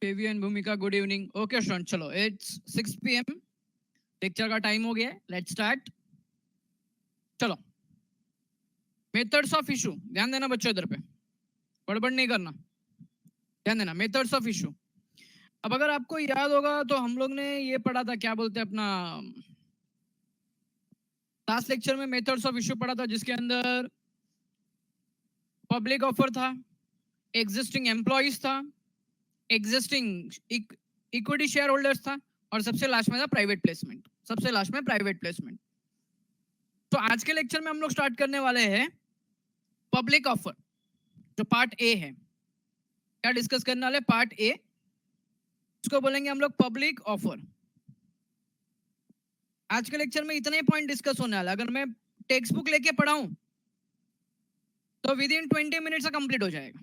पेवी and भूमिका, good evening. Okay student, चलो it's 6 PM, lecture का टाइम हो गया है, लेट्स स्टार्ट। चलो, मेथड्स ऑफ इशू, ध्यान देना बच्चों, इधर पे गड़बड़ नहीं करना, ध्यान देना। मेथड्स ऑफ इशू, अब अगर आपको याद होगा तो हम लोग ने ये पढ़ा था, क्या बोलते हैं अपना, लास्ट लेक्चर में मेथड्स ऑफ इशू पढ़ा था, जिसके अंदर पब्लिक ऑफर था, एग्जिस्टिंग एम्प्लॉइज था, एग्जिस्टिंग इक्विटी शेयर होल्डर्स था, और सबसे लास्ट में था प्राइवेट प्लेसमेंट, सबसे लास्ट में प्राइवेट प्लेसमेंट। तो आज के लेक्चर में हम लोग स्टार्ट करने वाले हैं पब्लिक ऑफर, जो पार्ट ए है। क्या डिस्कस करने वाले? पार्ट ए, इसको बोलेंगे हम लोग पब्लिक ऑफर। आज के लेक्चर में इतने पॉइंट डिस्कस होने वाला, अगर मैं टेक्स्ट बुक लेके पढ़ाऊं तो विद इन 20 मिनट से कंप्लीट हो जाएगा,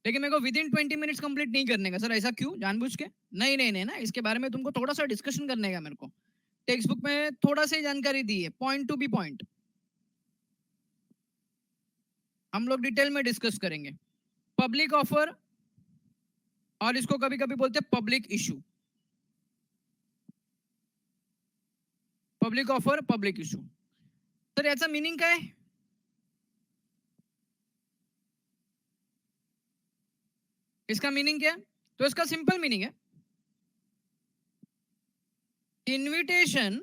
लेकिन मेरे को विद इन 20 मिनट्स कंप्लीट नहीं करने का। सर ऐसा क्यों, जानबूझ के? नहीं नहीं नहीं ना, इसके बारे में तुमको थोड़ा सा डिस्कशन करने का। मेरे को टेक्स्ट बुक में थोड़ा सा जानकारी दी है, पॉइंट टू बी पॉइंट हम लोग डिटेल में डिस्कस करेंगे। पब्लिक ऑफर, और इसको कभी कभी बोलते हैं public issue. Public offer, public issue, तर याचा मीनिंग काय? इसका मीनिंग क्या है? तो इसका सिंपल मीनिंग है, invitation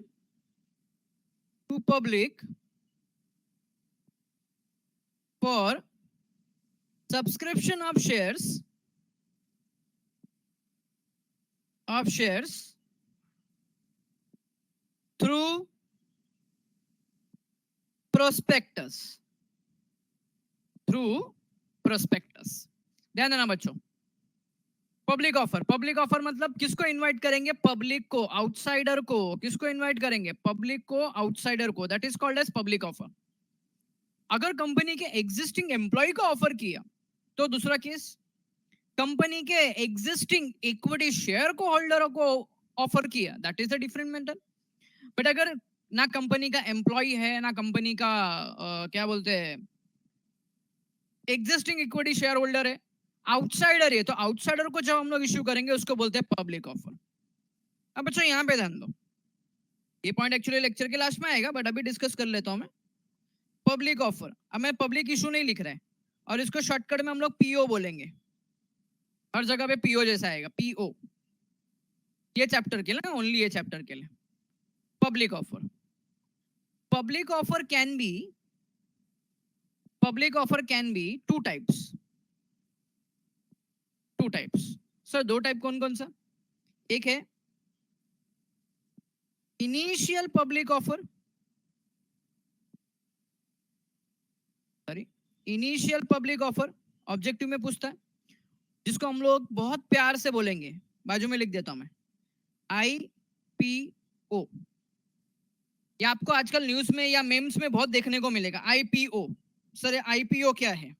to public for subscription of shares through prospectus, ध्यान देना बच्चों। पब्लिक ऑफर, पब्लिक ऑफर मतलब किसको इनवाइट करेंगे? पब्लिक को, आउटसाइडर को। किसको इनवाइट करेंगे? पब्लिक को, आउटसाइडर को। That is called as public offer. अगर कंपनी के एग्जिस्टिंग एम्प्लॉय को ऑफर किया तो दूसरा केस, कंपनी के एग्जिस्टिंग इक्विटी शेयर को होल्डरों को ऑफर किया, that is a different matter. But अगर ना कंपनी का एम्प्लॉय है, ना कंपनी का क्या बोलते हैं एग्जिस्टिंग इक्विटी शेयर होल्डर है, आउटसाइडर है, तो आउटसाइडर को जब हम लोग इश्यू करेंगे उसको बोलते हैं पब्लिक ऑफर। अब बच्चों यहाँ पे ध्यान दो, ये पॉइंट एक्चुअली लेक्चर के लास्ट में आएगा, बट अभी डिस्कस कर लेता हूं मैं। पब्लिक ऑफर, अब मैं पब्लिक इशू नहीं लिख रहा है, और इसको शॉर्टकट में हम लोग पीओ बोलेंगे। हर जगह पे पीओ जैसा आएगा, पीओ। ये चैप्टर के लिए, ओनली ये चैप्टर के लिए। Public offer, public offer can be, public offer can be two types, two types. Sir दो टाइप कौन कौन सा? एक है initial public offer, sorry, initial public offer objective में पूछता है, जिसको हम लोग बहुत प्यार से बोलेंगे, बाजू में लिख देता हूं मैं, आईपीओ। ये आपको आजकल न्यूज में या मेम्स में बहुत देखने को मिलेगा, आईपीओ। सर आईपीओ क्या है?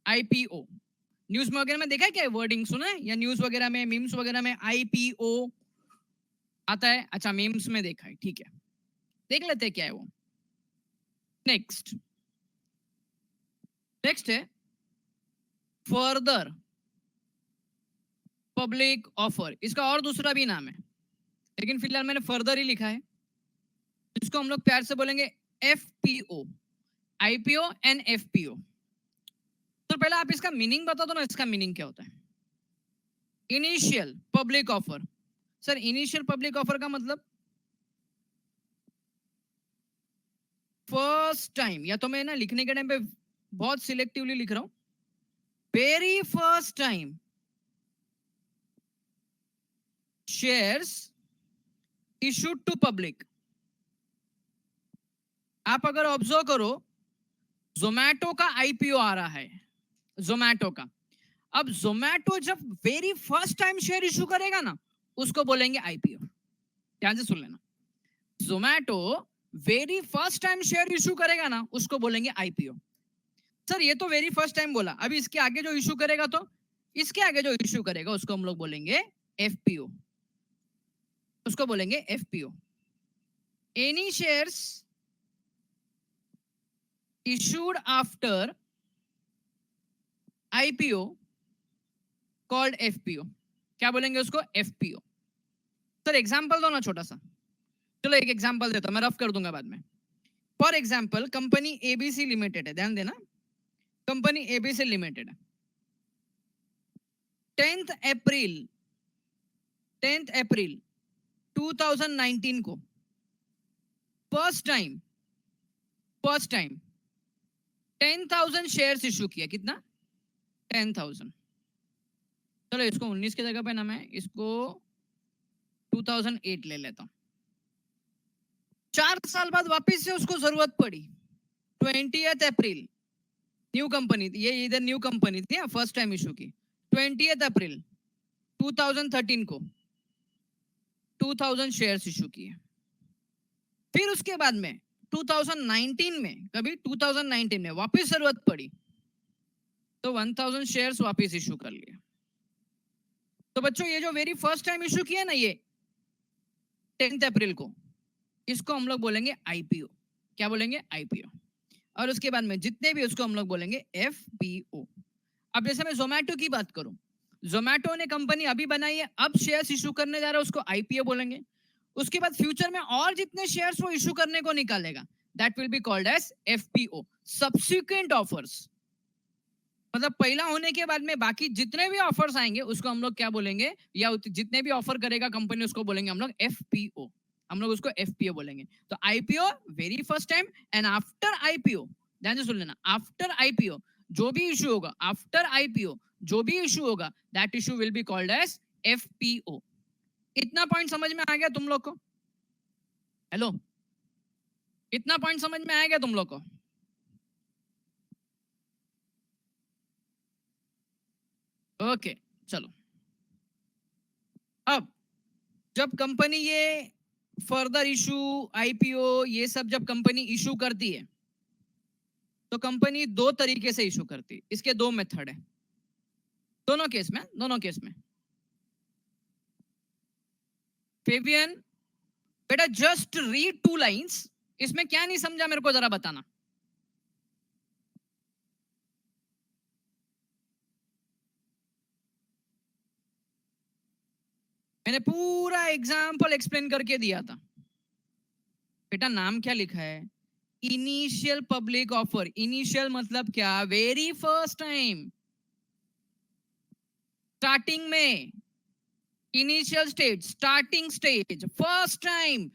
आईपीओ न्यूज में वगैरह में देखा है क्या? वर्डिंग सुना है? या न्यूज वगैरह में, मीम्स वगैरह में आईपीओ आता है? अच्छा, मीम्स में देखा है, ठीक है, देख लेते हैं क्या है वो। नेक्स्ट, नेक्स्ट है फर्दर पब्लिक ऑफर। इसका और दूसरा भी नाम है, लेकिन फिलहाल मैंने फर्दर ही लिखा है, जिसको हम लोग प्यार से बोलेंगे एफपीओ, आईपीओ एंड एफपीओ। तो पहले आप इसका मीनिंग बता दो ना, इसका मीनिंग क्या होता है? Initial public offer. Sir initial public offer का मतलब फर्स्ट टाइम, या तो मैं ना लिखने के टाइम पे बहुत सिलेक्टिवली लिख रहा हूं, very first time shares issued to public. आप अगर ऑब्जर्व करो, जोमैटो का आईपीओ आ रहा है, जोमैटो का। अब जोमैटो जब very first time share issue करेगा ना, उसको बोलेंगे आईपीओ। ध्यान से सुन लेना, Zomato very first time share issue करेगा ना, उसको बोलेंगे आईपीओ। सर ये तो वेरी फर्स्ट टाइम बोला, अभी इसके आगे जो इशू करेगा, तो इसके आगे जो इशू करेगा उसको हम लोग बोलेंगे एफपीओ, उसको बोलेंगे FPO. Any shares issued after IPO called FPO. क्या बोलेंगे उसको? एफपीओ। सर एग्जांपल दो ना छोटा सा। चलो एक एग्जांपल देता हूं, मैं रफ कर दूंगा बाद में। For example company ABC limited है, ध्यान देना, कंपनी एबीसी लिमिटेड है। 10th अप्रैल 2019 को फर्स्ट टाइम 10,000 शेयर्स इशू किया। कितना? 10,000। चलो इसको 19 की जगह पे ना मैं इसको 2008 ले लेता हूं। 4 साल बाद वापस से उसको जरूरत पड़ी। 20th अप्रैल, न्यू कंपनी थी ये, इधर न्यू कंपनी थी, फर्स्ट टाइम इशू की। 20th अप्रैल 2013 को 2000 शेयर्स इशू किए। फिर उसके बाद में 2019 में, कभी 2019 में वापस जरूरत पड़ी तो 1000 शेयर्स वापस इशू कर लिए। तो बच्चों ये जो वेरी फर्स्ट टाइम इशू किया ना, ये 10th अप्रैल को, इसको हम लोग बोलेंगे आईपीओ। क्या बोलेंगे? आईपीओ। और उसके बाद में जितने भी, उसको हम लोग बोलेंगे एफपीओ। अब जैसे मैं जोमेटो की बात करूं, जोमेटो ने कंपनी अभी बनाई है, अब शेयर्स इशू करने जा रहा है, उसको आईपीओ बोलेंगे। उसके बाद फ्यूचर में और जितने शेयर्स वो इशू करने को निकालेगा, that will be called as FPO, subsequent offers. मतलब पहला होने के बाद में बाकी जितने भी ऑफर्स आएंगे उसको हम लोग क्या बोलेंगे, या जितने भी ऑफर करेगा कंपनी उसको बोलेंगे हम लोग एफपीओ। हम लोग उसको एफपीओ बोलेंगे। तो IPO very first time, and after IPO, ध्यान से सुन लेना, आफ्टर आईपीओ जो भी इशू होगा, आफ्टर आईपीओ जो भी इशू होगा, that issue will be called as FPO. इतना पॉइंट समझ में आ गया तुम लोग को? हेलो, इतना पॉइंट समझ में आ गया तुम लोग को? ओके चलो। अब जब कंपनी ये फर्दर इशू, आईपीओ, ये सब जब कंपनी इशू करती है तो कंपनी दो तरीके से इशू करती है। इसके दो मेथड है दोनों केस में। फेबियन बेटा जस्ट रीड 2 लाइंस, इसमें क्या नहीं समझा मेरे को जरा बताना। मैंने पूरा एग्जाम्पल एक्सप्लेन करके दिया था बेटा। नाम क्या लिखा है? Initial public offer. इनिशियल मतलब क्या? वेरी फर्स्ट टाइम, स्टार्टिंग में, initial stage, starting stage, first time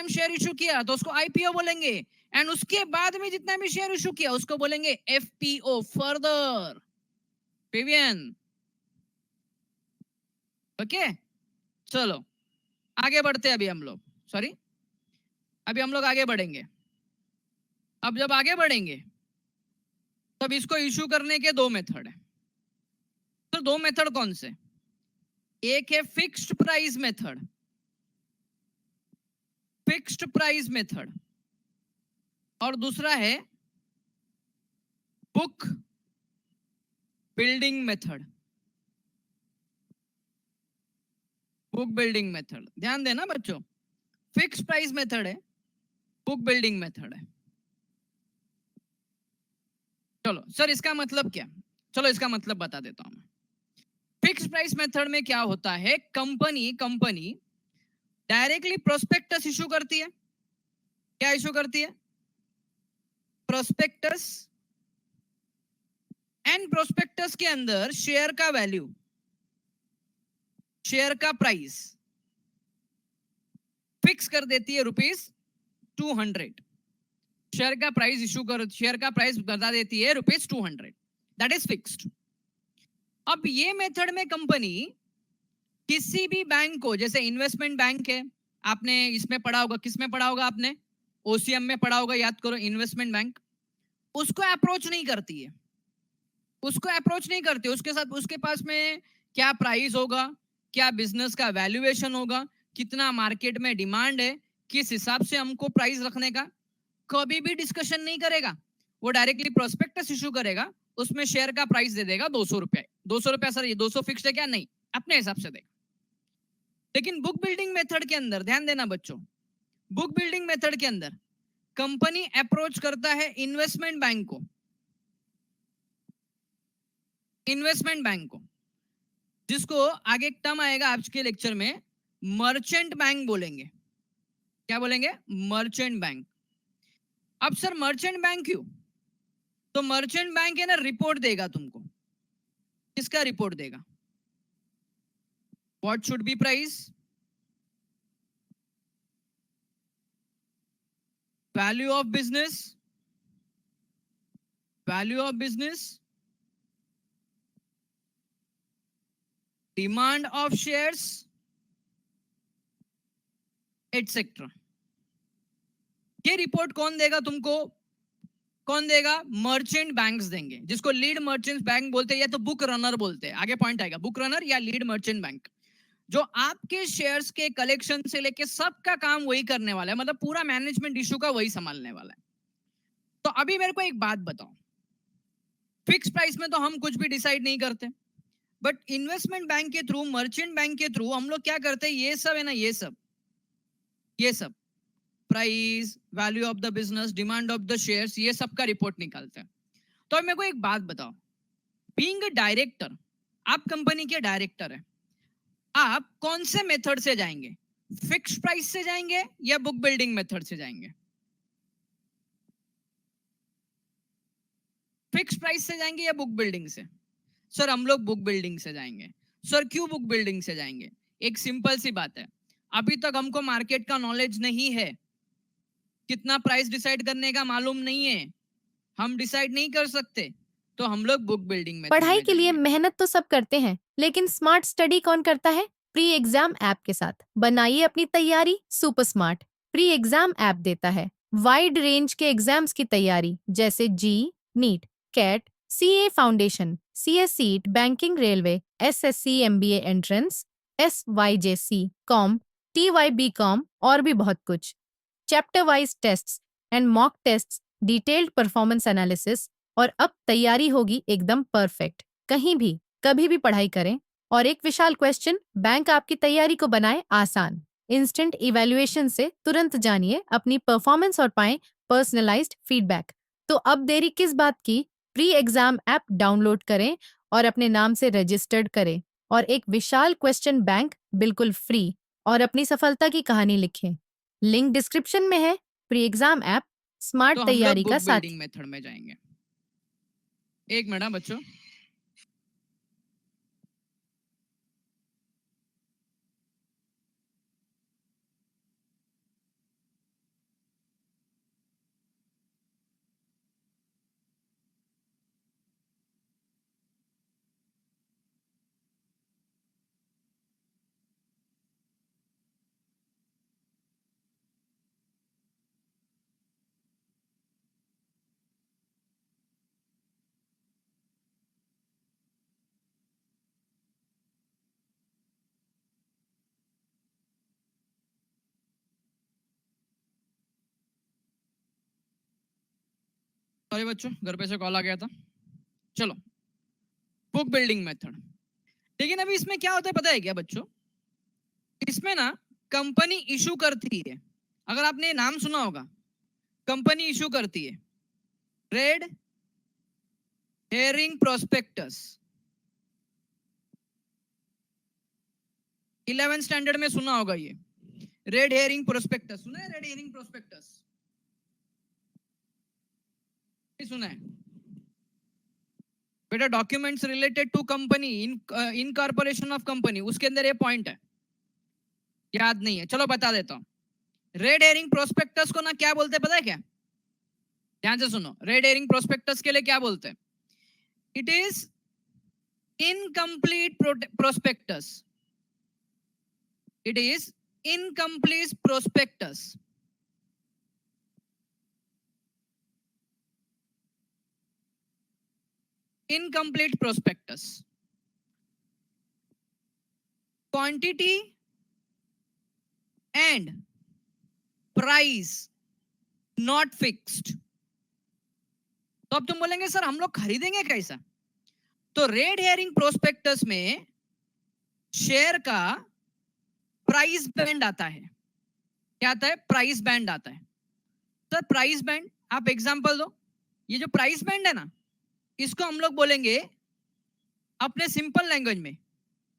share issue किया तो उसको आईपीओ बोलेंगे। एंड उसके बाद में जितना भी शेयर इशू किया उसको बोलेंगे एफपीओ, फर्दर। पेवियन ओके चलो आगे बढ़ते हैं। अभी हम लोग आगे बढ़ेंगे। अब जब आगे बढ़ेंगे तब इसको इशू करने के दो मेथड है। तो दो मेथड कौन से? एक है फिक्स्ड प्राइस मेथड, और दूसरा है बुक बिल्डिंग मेथड। ध्यान देना बच्चों, फिक्स प्राइस मेथड है, बुक बिल्डिंग मेथड है। चलो सर इसका मतलब क्या? चलो इसका मतलब बता देता हूं मैं। फिक्स प्राइस मेथड में क्या होता है, कंपनी डायरेक्टली प्रोस्पेक्टस इशू करती है। क्या इशू करती है? प्रोस्पेक्टस। एंड प्रोस्पेक्टस के अंदर शेयर का वैल्यू, शेयर का प्राइस फिक्स कर देती है ₹200। शेयर का प्राइस बता देती है ₹200, दैट इज फिक्स्ड। अब ये मेथड में कंपनी किसी भी बैंक को, जैसे इन्वेस्टमेंट बैंक है, आपने इसमें पढ़ा होगा, किसमें पढ़ा होगा आपने? ओसीएम में पढ़ा होगा, याद करो, इन्वेस्टमेंट बैंक। उसको अप्रोच नहीं करती है, उसके साथ उसके पास में क्या प्राइस होगा, क्या बिजनेस का वैल्यूएशन होगा, कितना मार्केट में डिमांड है, किस हिसाब से हमको प्राइस रखने का, कभी भी डिस्कशन नहीं करेगा। वो डायरेक्टली प्रोस्पेक्टस इशू करेगा, उसमें शेयर का प्राइस दे देगा ₹200। सर ये 200 फिक्स्ड है क्या? नहीं, अपने हिसाब से देगा। लेकिन बुक बिल्डिंग मेथड के अंदर, ध्यान देना बच्चों, बुक बिल्डिंग मेथड के अंदर कंपनी अप्रोच करता है इन्वेस्टमेंट बैंक को, जिसको आगे एक टर्म आएगा आज के लेक्चर में, मर्चेंट बैंक बोलेंगे। क्या बोलेंगे? Merchant bank. अब सर मर्चेंट बैंक क्यों? तो मर्चेंट बैंक है ना, रिपोर्ट देगा तुमको। किसका रिपोर्ट देगा? What should be price, value of business, value of business, demand of shares, etcetera. ये रिपोर्ट कौन देगा तुमको? कौन देगा? मर्चेंट बैंक्स देंगे, जिसको लीड मर्चेंट बैंक बोलते हैं या तो बुक रनर बोलते हैं। आगे पॉइंट आएगा, बुक रनर या लीड मर्चेंट बैंक, जो आपके शेयर्स के कलेक्शन से लेके सबका काम वही करने वाला है, मतलब पूरा मैनेजमेंट इशू का वही संभालने वाला है। तो अभी मेरे को एक बात बताओ, फिक्स प्राइस में तो हम कुछ भी डिसाइड नहीं करते, बट इन्वेस्टमेंट बैंक के थ्रू, मर्चेंट बैंक के थ्रू हम लोग क्या करते हैं? ये सब है ना, ये सब price, value of the business, demand of the shares, ये सब का रिपोर्ट निकालते हैं। तो अब मेरे को एक बात बताओ, बीइंग अ डायरेक्टर, आप कंपनी के डायरेक्टर है, आप कौन से मेथड से जाएंगे? फिक्स प्राइस से जाएंगे या बुक बिल्डिंग मेथड से जाएंगे? फिक्स प्राइस से जाएंगे या बुक बिल्डिंग से? सर हम लोग बुक बिल्डिंग से जाएंगे। सर क्यों बुक बिल्डिंग से जाएंगे? एक सिंपल सी बात है, अभी तक हमको मार्केट का नॉलेज नहीं है, कितना प्राइस डिसाइड करने का मालूम नहीं है, हम डिसाइड नहीं कर सकते, तो हम लोग बुक बिल्डिंग मेथड पढ़ाई में के लिए जाएंगे। मेहनत तो सब करते हैं, लेकिन स्मार्ट स्टडी कौन करता है? प्री एग्जाम ऐप के साथ बनाइए अपनी तैयारी super smart. Pre exam app देता है वाइड रेंज के एग्जाम्स की तैयारी, जैसे JEE, NEET, CAT, CA foundation, CSEET, banking, railway, SSC, MBA entrance, SYJC, com, TYB com और भी बहुत कुछ। Chapter wise tests and mock tests, detailed performance analysis, और अब तैयारी होगी एकदम परफेक्ट। कहीं भी कभी भी पढ़ाई करें, और एक विशाल क्वेश्चन बैंक आपकी तैयारी को बनाए आसान। इंस्टेंट इवैल्यूएशन से तुरंत जानिए अपनी परफॉर्मेंस और पाएं पर्सनलाइज्ड फीडबैक। तो अब देरी किस बात की? प्री एग्जाम ऐप डाउनलोड करें और अपने नाम से रजिस्टर्ड करें, और एक विशाल क्वेश्चन बैंक बिल्कुल फ्री, और अपनी सफलता की कहानी लिखें। लिंक डिस्क्रिप्शन में है। प्री एग्जाम ऐप स्मार्ट तो हम लोग तैयारी बुक का बिल्डिंग साथी। मेथड में जाएंगे। एक मिनट बच्चों, सॉरी बच्चों, घर पे से कॉल आ गया था। चलो, बुक बिल्डिंग मेथड। लेकिन अभी इसमें क्या होता है पता है क्या बच्चों? इसमें ना कंपनी इशू करती है, अगर आपने नाम सुना होगा, कंपनी इशू करती है red hearing prospectus. 11th standard में सुना होगा ये, रेड हेयरिंग प्रोस्पेक्टस। सुना है रेड हेयरिंग प्रोस्पेक्टस? सुना है बेटा? Documents related to company, incorporation of company, उसके अंदर ये पॉइंट है। याद नहीं है? चलो बता देता हूँ। रेड हेयरिंग प्रोस्पेक्टस को ना क्या बोलते हैं पता है क्या? ध्यान से सुनो, रेड हेयरिंग प्रोस्पेक्टस के लिए क्या बोलते हैं? It is incomplete prospectus. It is incomplete prospectus. Incomplete prospectus. Quantity and price not fixed. तो अब तुम बोलेंगे सर हम लोग खरीदेंगे कैसा? तो रेड हेयरिंग प्रोस्पेक्टस में शेयर का प्राइस बैंड आता है। क्या आता है? प्राइस बैंड आता है। सर प्राइस बैंड, आप एग्जांपल दो। ये जो प्राइस बैंड है ना, इसको हम लोग बोलेंगे अपने सिंपल लैंग्वेज में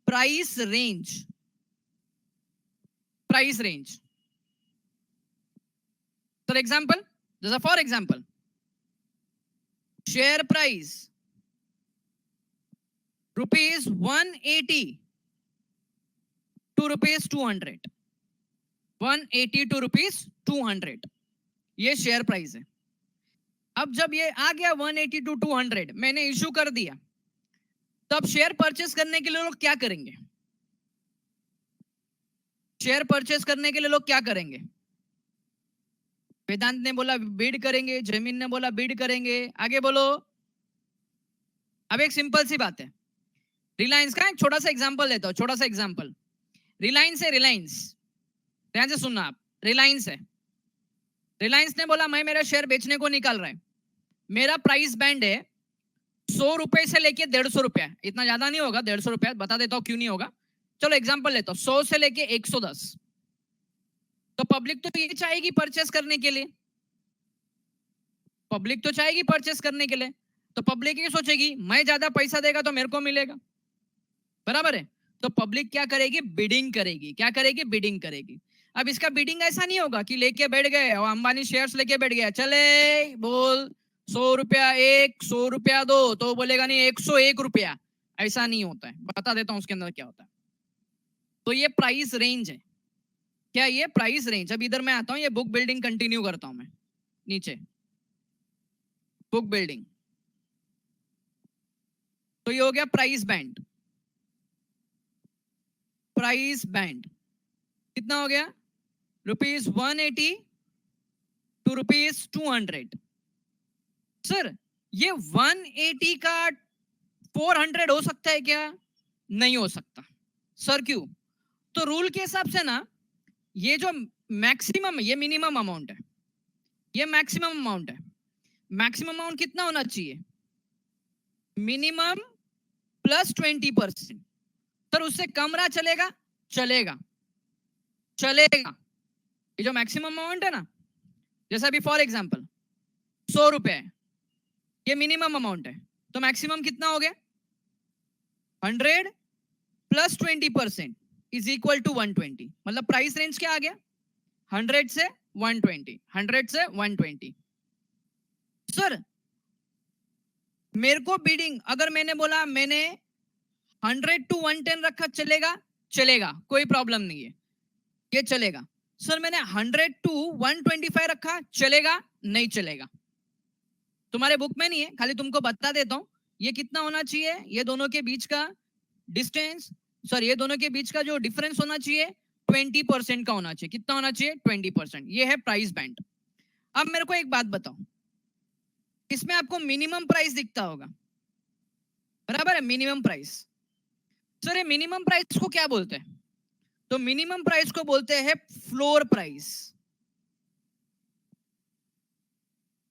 price range, price range. For example, जैसा for example share price rupees 180 to rupees 200, 180 to rupees 200, ये शेयर प्राइस है. अब जब ये आ गया 180 टू 200, मैंने इशू कर दिया, तब शेयर परचेस करने के लिए लोग क्या करेंगे? शेयर परचेस करने के लिए लोग क्या करेंगे? वेदांत ने बोला बिड करेंगे, जमीन ने बोला बिड करेंगे, आगे बोलो. अब एक सिंपल सी बात है, रिलायंस का एक छोटा सा एग्जांपल देता हूं, छोटा सा एग्जांपल. रिलायंस है, रिलायंस, ध्यान से सुनना आप. रिलायंस है, रिलायंस ने बोला मैं मेरा शेयर बेचने को निकाल रहा है, मेरा प्राइस बैंड है 100 रुपए से लेके 150 रुपया, इतना ज्यादा नहीं होगा 150 रुपया, बता देता हूँ क्यों नहीं होगा. चलो एग्जांपल लेता हूँ, 100 से लेके 110. तो पब्लिक तो ये चाहेगी परचेस करने के लिए, पब्लिक तो चाहेगी परचेस करने के लिए, तो पब्लिक ये सोचेगी मैं ज्यादा पैसा देगा तो मेरे को मिलेगा, बराबर है. तो पब्लिक क्या करेगी? बिडिंग करेगी. क्या करेगी? बिडिंग करेगी. अब इसका बिडिंग ऐसा नहीं होगा कि लेके बैठ गए और अंबानी शेयर्स लेके बैठ गया, चले बोल 100 रुपया एक, 100 रुपया दो, तो बोलेगा नहीं 101 रुपया. ऐसा नहीं होता है, बता देता हूं उसके अंदर क्या होता है. तो ये प्राइस रेंज है. क्या ये प्राइस रेंज? अब इधर मैं आता हूं, ये बुक बिल्डिंग कंटिन्यू करता हूं मैं. नीचे बुक बिल्डिंग, तो ये हो गया प्राइस बैंड. प्राइस बैंड कितना हो गया? Rupees 180 to rupees 200. सर ये 180 का 400 हो सकता है क्या? नहीं हो सकता. सर क्यों? तो रूल के हिसाब से ना, ये जो मैक्सिमम, ये मिनिमम अमाउंट है, ये मैक्सिमम अमाउंट है. मैक्सिमम अमाउंट कितना होना चाहिए? Minimum plus 20%. सर उससे कम रहा चलेगा? चलेगा, चलेगा. ये जो मैक्सिमम अमाउंट है ना, जैसा अभी फॉर एग्जांपल 100 रुपए है, ये मिनिमम अमाउंट है, तो मैक्सिमम कितना हो गया? 100 प्लस 20% इज इक्वल टू 120. मतलब प्राइस रेंज क्या आ गया? 100 से 120, 100 से 120. सर मेरे को बिडिंग, अगर मैंने बोला मैंने 100 टू 110 रखा, चलेगा? चलेगा, कोई प्रॉब्लम नहीं है, ये चलेगा. सर मैंने 100 टू 125 रखा, चलेगा? नहीं चलेगा. तुम्हारे बुक में नहीं है, खाली तुमको बता देता हूं. ये कितना होना चाहिए? ये दोनों के बीच का डिस्टेंस, सर ये दोनों के बीच का जो डिफरेंस होना चाहिए 20% का होना चाहिए. कितना होना चाहिए? 20%. ये है प्राइस बैंड. अब मेरे को एक बात बताओ, इसमें आपको मिनिमम प्राइस दिखता होगा, बराबर है? Minimum price. सर ये मिनिमम प्राइस को क्या बोलते हैं? तो मिनिमम प्राइस को बोलते हैं फ्लोर प्राइस.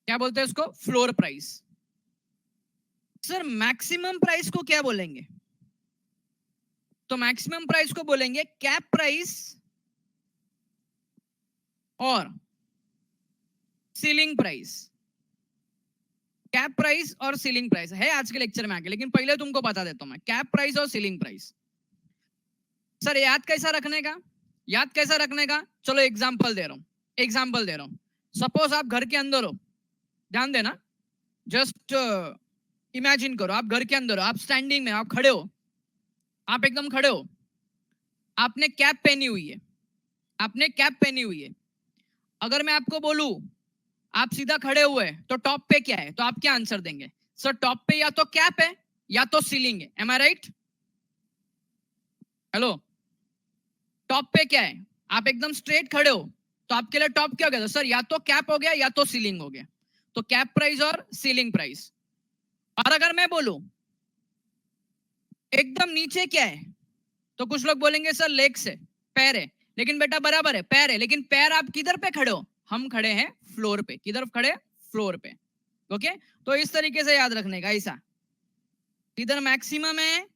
क्या बोलते हैं उसको? Floor price. Sir maximum price को क्या बोलेंगे? तो मैक्सिमम प्राइस को बोलेंगे कैप प्राइस और सीलिंग प्राइस. कैप प्राइस और सीलिंग प्राइस है आज के लेक्चर में आगे, लेकिन पहले तुमको बता देता हूं मैं कैप प्राइस और सीलिंग प्राइस. सर याद कैसा रखने का? याद कैसा रखने का? चलो एग्जांपल दे रहा हूं, एग्जांपल दे रहा हूं. सपोज आप घर के अंदर हो, ध्यान देना, जस्ट इमेजिन करो आप घर के अंदर हो, आप स्टैंडिंग में, आप खड़े हो, आप एकदम खड़े हो, आपने कैप पहनी हुई है, आपने कैप पहनी हुई है. अगर मैं आपको बोलूं आप सीधा खड़े हुए तो टॉप पे क्या है, तो आप क्या आंसर देंगे? सर टॉप पे या तो कैप है या तो सीलिंग है. एम आई राइट? हेलो, टॉप पे क्या है? आप एकदम स्ट्रेट खड़े हो, तो आपके लिए टॉप क्या हो गया? सर या तो कैप हो गया या तो सीलिंग हो गया. तो कैप प्राइस और सीलिंग प्राइस. और अगर मैं बोलूं एकदम नीचे क्या है, तो कुछ लोग बोलेंगे सर लेग्स है, पैर है. लेकिन बेटा बराबर है, पैर है, लेकिन पैर आप किधर पे खड़े हो? हम खड़े हैं फ्लोर पे. किधर खड़े? फ्लोर पे. ओके, तो इस तरीके से याद रखने का. ऐसा इधर मैक्सिमम है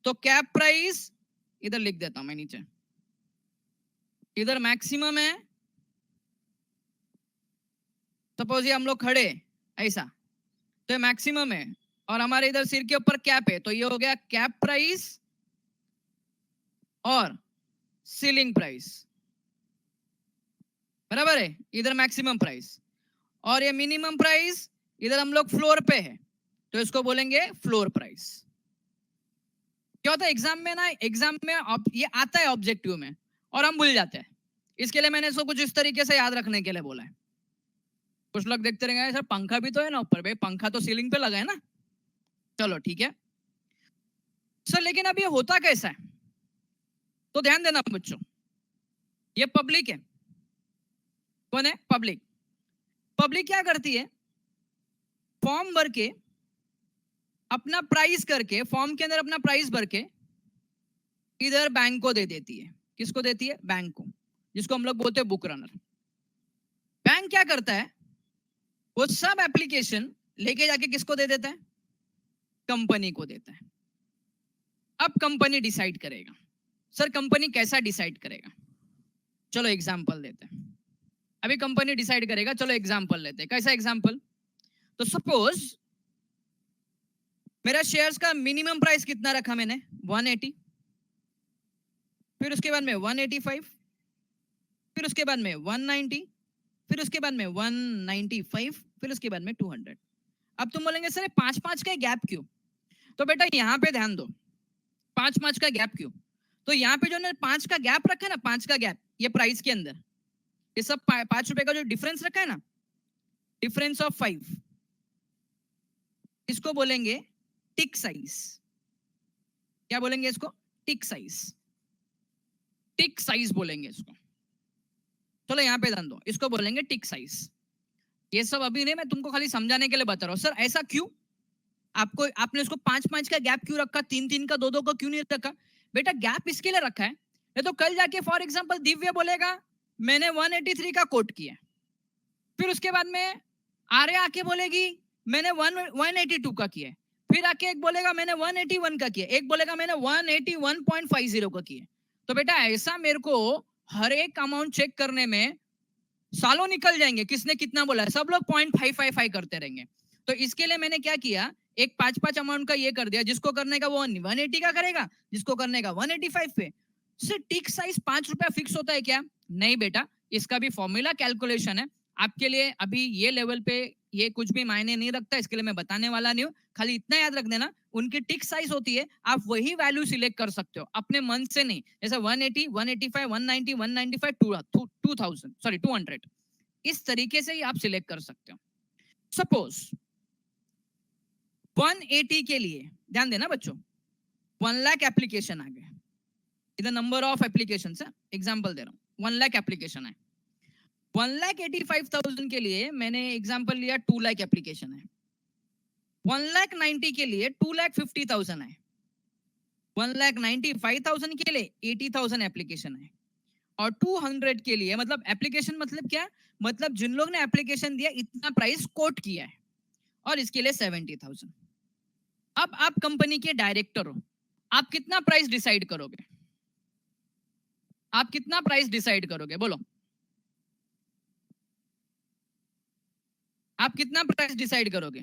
तो कैप प्राइस, इधर लिख देता हूं मैं नीचे, इधर मैक्सिमम है, सपोज ये हम लोग खड़े ऐसा, तो ये मैक्सिमम है, और हमारे इधर सिर के ऊपर कैप है, तो ये हो गया कैप प्राइस और सीलिंग प्राइस, बराबर है, इधर मैक्सिमम प्राइस, और ये मिनिमम प्राइस इधर हम लोग फ्लोर पे है, तो इसको बोलेंगे फ्लोर प्राइस। क्या होता है एग्जाम में ना, एग्जाम में ये आता है ऑब्जेक्टिव में और हम भूल जाते हैं, इसके लिए मैंने इसको कुछ इस तरीके से याद रखने के लिए बोला है। कुछ लोग देखते रहेंगे सर पंखा भी तो है ना ऊपर, भाई पंखा तो सीलिंग पे लगा है ना, चलो ठीक है सर, लेकिन अब ये होता कैसा है, तो ध्यान देना बच्चों, ये पब्लिक है, कौन है, पब्लिक। पब्लिक क्या करती है, फॉर्म भर के अपना प्राइस करके, फॉर्म के अंदर अपना प्राइस भर के इधर बैंक को दे देती है। किसको देती है, बैंक को, जिसको हम लोग बोलते हैं बुक रनर। बैंक क्या करता है, वो सब एप्लीकेशन लेके जाके किसको दे देता है, कंपनी को देता है। अब कंपनी डिसाइड करेगा, सर कंपनी कैसा डिसाइड करेगा, चलो एग्जांपल देते हैं। अभी कंपनी डिसाइड करेगा, चलो एग्जांपल लेते हैं। कैसा एग्जांपल, तो सपोज मेरा शेयर्स का मिनिमम प्राइस कितना रखा मैंने, 180, फिर उसके बाद में 185, फिर उसके बाद में 190, फिर उसके बाद में 195, फिर उसके बाद में 200। अब तुम बोलेंगे सर 5-5 का गैप क्यों, तो बेटा यहाँ पे ध्यान दो, 5-5 का गैप क्यों, तो यहाँ पे जो ने 5 का गैप रखा है ना, 5 का गैप, ये प्राइस के अंदर ये सब 5 रुपए का जो डिफरेंस रखा है ना, डिफरेंस ऑफ 5, इसको बोलेंगे टिक साइज। क्या बोलेंगे इसको, टिक साइज, टिक साइज बोलेंगे इसको। चलो यहाँ पे ध्यान दो, इसको बोलेंगे टिक साइज। ये सब अभी नहीं, मैं तुमको खाली समझाने के लिए बता रहा हूँ। सर ऐसा क्यों, आपको आपने इसको 5-5 का गैप क्यों रखा, 3-3 का 2-2 का क्यों नहीं रखा, बेटा गैप इसके लिए रखा है, नहीं तो कल जाके फॉर एग्जांपल दिव्य बोलेगा मैंने 183 का कोट किया, फिर उसके बाद में आर्या आके बोलेगी मैंने 182 का किया, फिर आके एक बोलेगा मैंने 181 का किया, एक बोलेगा मैंने 181.50 का किया। तो बेटा ऐसा मेरे को हर एक अमाउंट चेक करने में सालों निकल जाएंगे, किसने कितना बोला है, सब लोग 0.555 करते रहेंगे। तो इसके लिए मैंने क्या किया, एक 5-5 अमाउंट का ये कर दिया, जिसको करने का वो 180 का करेगा, जिसको करने का 185 पे। सर टिक साइज 5 रुपया फिक्स होता है क्या, नहीं बेटा, इसका भी फॉर्मूला कैलकुलेशन है। आपके लिए अभी ये लेवल पे ये कुछ भी मायने नहीं रखता, इसके लिए मैं बताने वाला नहीं हूँ, खाली इतना याद रख देना, उनकी टिक साइज होती है, आप वही वैल्यू सिलेक्ट कर सकते हो अपने मन से नहीं, जैसे 180, 185, 190, 195, 2000 सॉरी 200, इस तरीके से ही आप सिलेक्ट कर सकते हो। सपोज 180 के लिए ध्यान देना बच्चों, 1 लाख एप्लीकेशन आ गए, इधर नंबर ऑफ एप्लीकेशन है, एग्जाम्पल दे रहा हूँ, 1 लाख एप्लीकेशन है। 1,85,000 के लिए मैंने एग्जाम्पल लिया, 2 लाख एप्लीकेशन है। 1,90,000 के लिए 2,50,000 है। 1,95,000 के लिए 80,000 एप्लीकेशन है। और 200 के लिए मतलब एप्लीकेशन मतलब क्या, मतलब जिन लोग ने एप्लीकेशन दिया इतना प्राइस कोट किया है, और इसके लिए 70,000। अब आप कंपनी के डायरेक्टर हो, आप कितना प्राइस डिसाइड करोगे, आप कितना प्राइस डिसाइड करोगे, बोलो आप कितना प्राइस डिसाइड करोगे,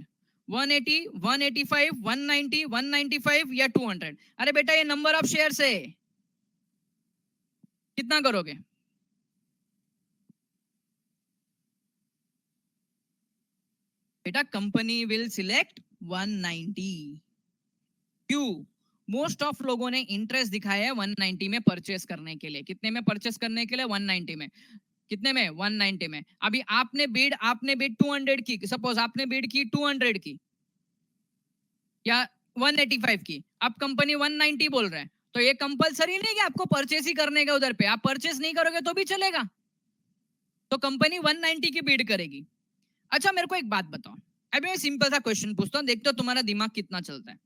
180, 185, 190, 195 या 200? अरे बेटा ये नंबर ऑफ शेयर है, कितना करोगे, बेटा कंपनी विल सिलेक्ट 190। क्यों, मोस्ट ऑफ लोगों ने इंटरेस्ट दिखाया है 190 में परचेस करने के लिए। कितने में परचेस करने के लिए, 190 में। कितने में, 190 में। अभी आपने बीड 200 की, सपोज आपने बीड की 200 की या 185 की, अब कंपनी 190 बोल रहा है, तो ये कंपलसरी नहीं कि आपको परचेस ही करने का उधर पे, आप परचेस नहीं करोगे तो भी चलेगा, तो कंपनी 190 की बीड करेगी। अच्छा मेरे को एक बात बताओ, अभी मैं सिंपल सा क्वेश्चन पूछता हूँ, देखते हो तुम्हारा दिमाग कितना चलता है।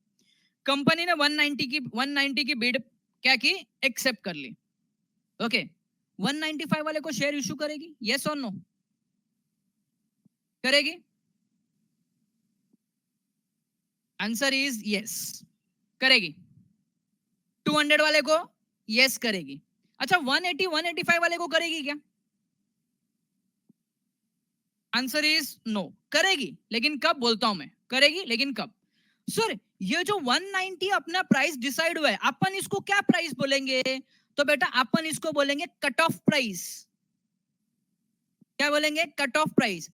कंपनी ने 190 की बीड क्या की, एक्सेप्ट कर ली, ओके। 195 वाले को शेयर इशू करेगी, यस और नो, करेगी? आंसर इज यस, करेगी। 200 वाले को यस करेगी। अच्छा 180 185 वाले को करेगी क्या? आंसर इज नो, करेगी, लेकिन कब, बोलता हूं मैं, करेगी लेकिन कब। सर ये जो 190 अपना प्राइस डिसाइड हुआ है, अपन इसको क्या प्राइस बोलेंगे, तो बेटा अपन इसको बोलेंगे कट ऑफ प्राइस। क्या बोलेंगे? Cut off price.